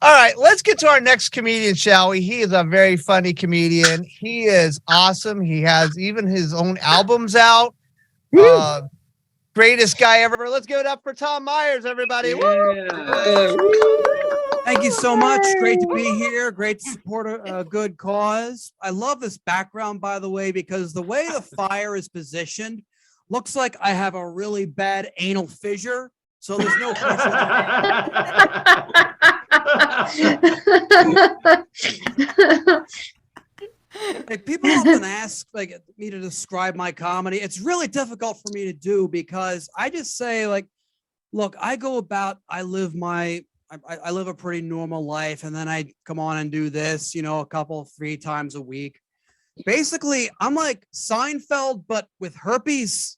All right, let's get to our next comedian, shall we? He is a very funny comedian. He is awesome. He has even his own albums out. Greatest guy ever. Let's give it up for Tom Myers, everybody. Yeah. Thank you so much. Great to be here. Great to support a good cause. I love this background, by the way, because the way the fire is positioned looks like I have a really bad anal fissure. So there's no question. Like, people often ask me to describe my comedy. It's really difficult for me to do because I just say, like, look, I live a pretty normal life, and then I come on and do this, three times a week. Basically, I'm like Seinfeld, but with herpes.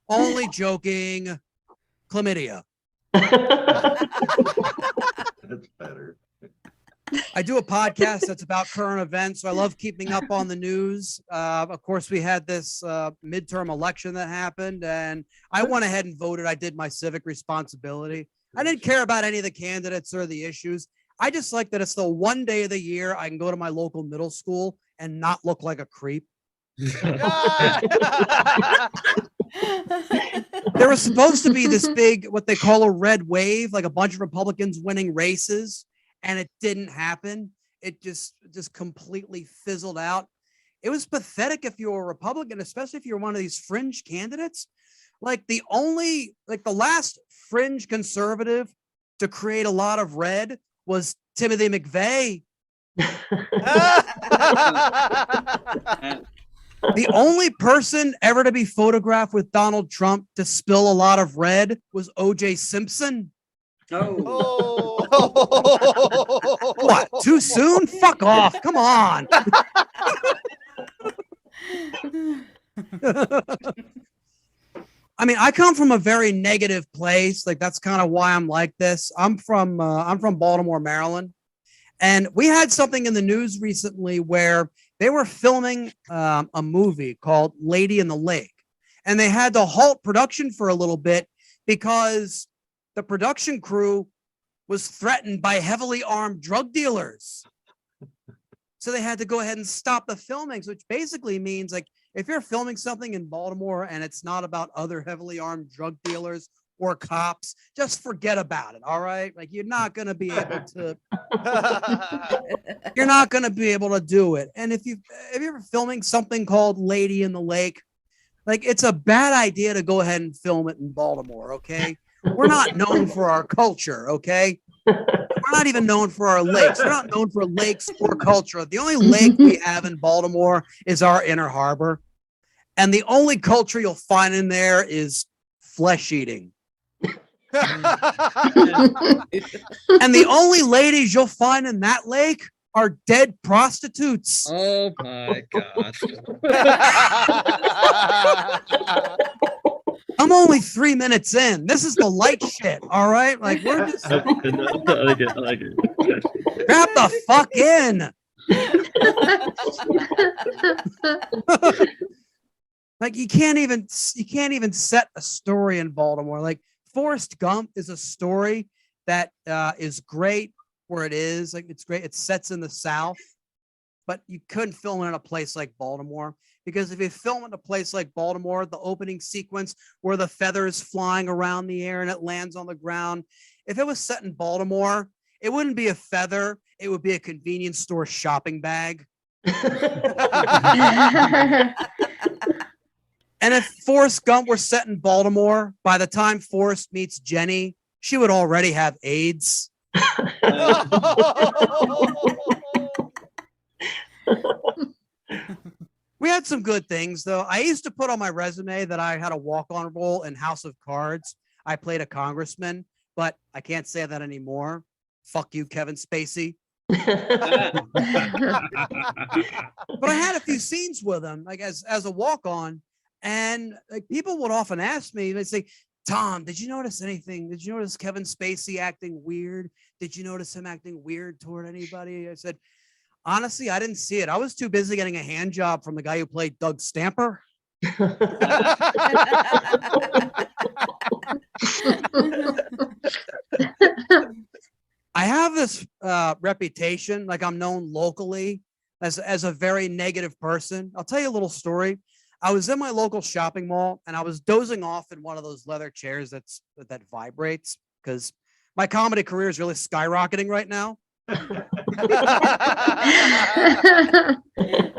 Only joking. Chlamydia. That's better. I do a podcast that's about current events, so I love keeping up on the news. Of course, we had this midterm election that happened, and I went ahead and voted. I did my civic responsibility. I didn't care about any of the candidates or the issues. I just like that it's the one day of the year I can go to my local middle school and not look like a creep. There was supposed to be this big, what they call a red wave, like a bunch of Republicans winning races, and it didn't happen. It just completely fizzled out. It was pathetic if you were a Republican, especially if you're one of these fringe candidates. Like the last fringe conservative to create a lot of red was Timothy McVeigh. The only person ever to be photographed with Donald Trump to spill a lot of red was O.J. Simpson. Oh. What? Too soon? Fuck off. Come on. I mean, I come from a very negative place. Like, that's kind of why I'm like this. I'm from Baltimore, Maryland. And we had something in the news recently where they were filming a movie called Lady in the Lake. And they had to halt production for a little bit because the production crew was threatened by heavily armed drug dealers. So they had to go ahead and stop the filming, which basically means, like, if you're filming something in Baltimore and it's not about other heavily armed drug dealers or cops, just forget about it. All right. Like, you're not going to be able to do it. And if you're filming something called Lady in the Lake, like, it's a bad idea to go ahead and film it in Baltimore. Okay. We're not known for our culture. Okay. We're not even known for our lakes. We're not known for lakes or culture. The only lake we have in Baltimore is our inner harbor. And the only culture you'll find in there is flesh eating. And the only ladies you'll find in that lake are dead prostitutes. Oh my God. I'm only 3 minutes in. This is the light shit. All right. Like, we're just I like it. wrap the fuck in. Like, you can't even set a story in Baltimore. Like, Forrest Gump is a story that is great where it is. Like, it's great. It sets in the South, but you couldn't film it in a place like Baltimore, because if you film it in a place like Baltimore, the opening sequence where the feather is flying around the air and it lands on the ground, if it was set in Baltimore, it wouldn't be a feather. It would be a convenience store shopping bag. And if Forrest Gump were set in Baltimore, by the time Forrest meets Jenny, she would already have AIDS. We had some good things, though. I used to put on my resume that I had a walk-on role in House of Cards. I played a congressman, but I can't say that anymore. Fuck you, Kevin Spacey. But I had a few scenes with him, like as a walk-on, and like, people would often ask me, they'd say, Tom, did you notice anything? Did you notice Kevin Spacey acting weird? Did you notice him acting weird toward anybody? I said, honestly, I didn't see it. I was too busy getting a hand job from the guy who played Doug Stamper. have this reputation, like I'm known locally as a very negative person. I'll tell you a little story. I was in my local shopping mall and I was dozing off in one of those leather chairs that vibrates because my comedy career is really skyrocketing right now.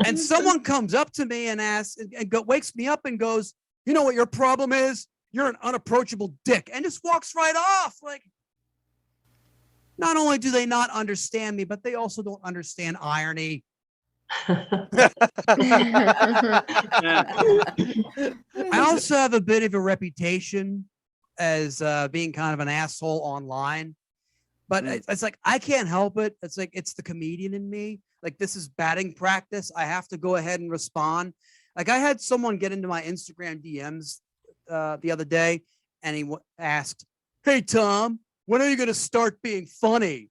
And someone comes up to me and asks and wakes me up and goes, you know what your problem is? You're an unapproachable dick, and just walks right off. Like, not only do they not understand me, but they also don't understand irony. I also have a bit of a reputation as being kind of an asshole online, but it's like I can't help it. It's like it's the comedian in me. Like, this is batting practice. I have to go ahead and respond. Like, I had someone get into my Instagram DMs the other day, and he asked, "Hey Tom, when are you going to start being funny?"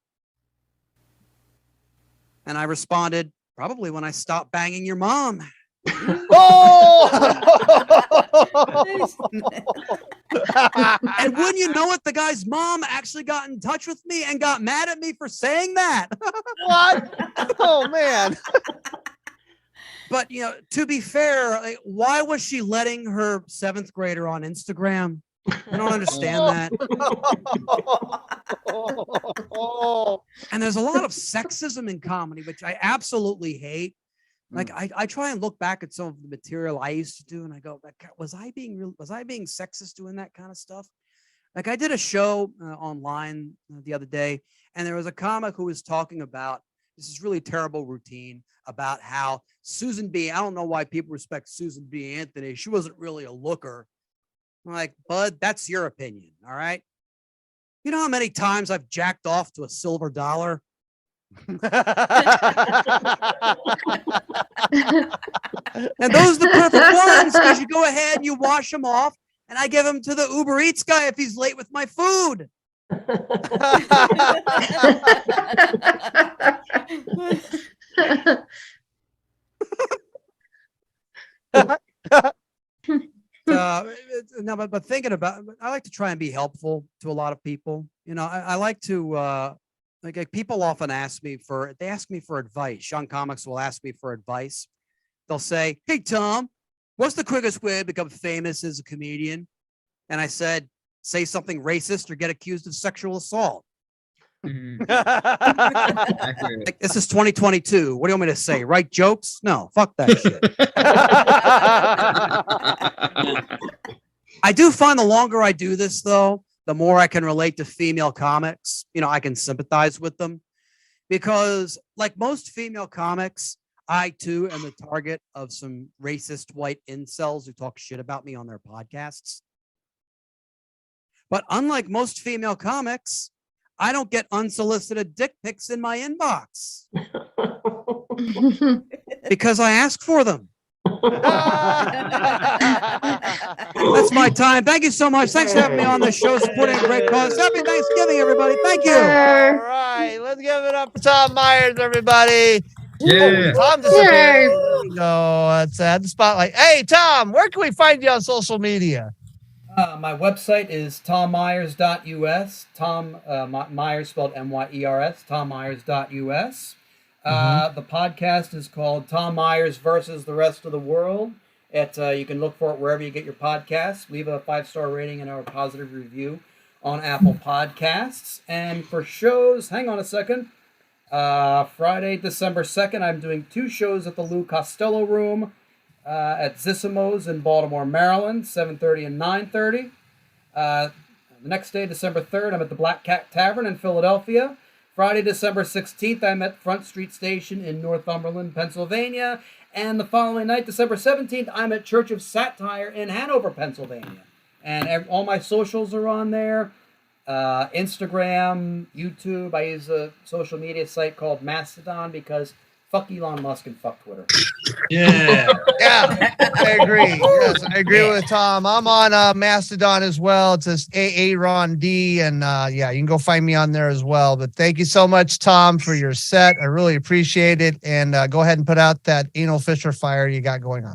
And I responded, "Probably when I stop banging your mom." Oh! And wouldn't you know it, the guy's mom actually got in touch with me and got mad at me for saying that. What? Oh man. But, you know, to be fair, like, why was she letting her 7th grader on Instagram? I don't understand that. And there's a lot of sexism in comedy, which I absolutely hate. Like, I try and look back at some of the material I used to do, and I go, was I being sexist doing that kind of stuff? Like, I did a show online the other day, and there was a comic who was talking about this is really terrible routine about how Susan B. I don't know why people respect Susan B. Anthony. She wasn't really a looker. I'm like, bud, that's your opinion. All right. You know how many times I've jacked off to a silver dollar? And those are the perfect ones because you go ahead and you wash them off, and I give them to the Uber Eats guy if he's late with my food. No, but thinking about, I like to try and be helpful to a lot of people. You know, I like to like people often ask me for advice. Young comics will ask me for advice. They'll say, "Hey Tom, what's the quickest way to become famous as a comedian?" And I said, "Say something racist or get accused of sexual assault." Accurate. Like, this is 2022. What do you want me to say? Write jokes? No, fuck that shit. I do find the longer I do this, though, the more I can relate to female comics. You know, I can sympathize with them because, like most female comics, I too am the target of some racist white incels who talk shit about me on their podcasts. But unlike most female comics, I don't get unsolicited dick pics in my inbox because I ask for them. That's my time. Thank you so much. Thanks for having me on the show, supporting a great cause. Happy Thanksgiving, everybody. Thank you. All right, let's give it up for Tom Myers, everybody. Yeah. Tom disappeared. There we go. It's at the spotlight. Hey, Tom, where can we find you on social media? My website is tommyers.us. Tom Myers spelled MYERS. tommyers.us. The podcast is called Tom Myers versus the Rest of the World. You can look for it wherever you get your podcasts. Leave a 5-star rating and a positive review on Apple Podcasts. And for shows, hang on a second. Friday, December 2nd, I'm doing 2 shows at the Lou Costello Room at Zissimo's in Baltimore, Maryland, 7:30 and 9:30. The next day, December 3rd, I'm at the Black Cat Tavern in Philadelphia. Friday, December 16th, I'm at Front Street Station in Northumberland, Pennsylvania. And the following night, December 17th, I'm at Church of Satire in Hanover, Pennsylvania. And all my socials are on there. Instagram, YouTube. I use a social media site called Mastodon because fuck Elon Musk and fuck Twitter. Yeah. Yeah, I agree. Yes, I agree with Tom. I'm on Mastodon as well. It's just Aaron D, and yeah, you can go find me on there as well. But thank you so much, Tom, for your set. I really appreciate it. And go ahead and put out that anal fisher fire you got going on.